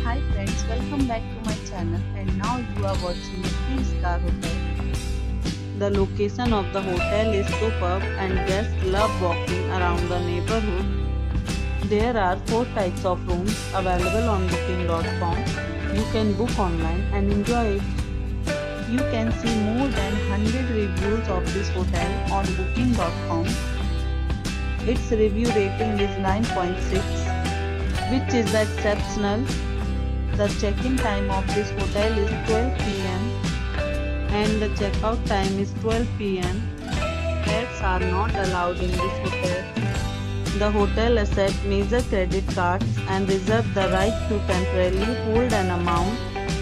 Hi friends, welcome back to my channel and now you are watching a 3-star hotel. The location of the hotel is superb and guests love walking around the neighborhood. There are 4 types of rooms available on booking.com. You can book online and enjoy it. You can see more than 100 reviews of this hotel on booking.com. Its review rating is 9.6, which is exceptional. The check-in time of this hotel is 12 p.m. and the check-out time is 12 p.m. Pets are not allowed in this hotel. The hotel accepts major credit cards and reserves the right to temporarily hold an amount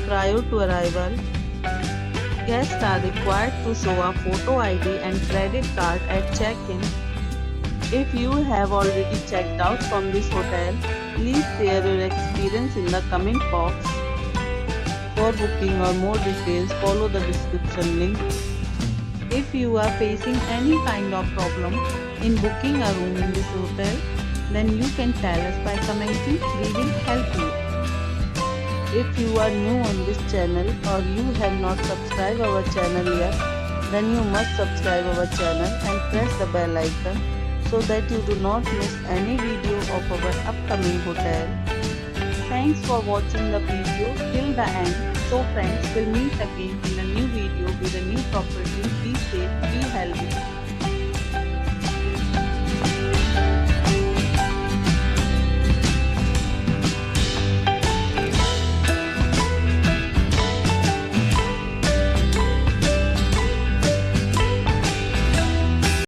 prior to arrival. Guests are required to show a photo ID and credit card at check-in. If you have already checked out from this hotel, please share your experience in the comment box. For booking or more details, follow the description link. If you are facing any kind of problem in booking a room in this hotel, then you can tell us by commenting. We will help you. If you are new on this channel or you have not subscribed our channel yet, then you must subscribe our channel and press the bell icon so that you do not miss any video of our upcoming hotel. Thanks for watching the video till the end. So friends, we'll meet again in a new video with a new property. Be safe, be healthy.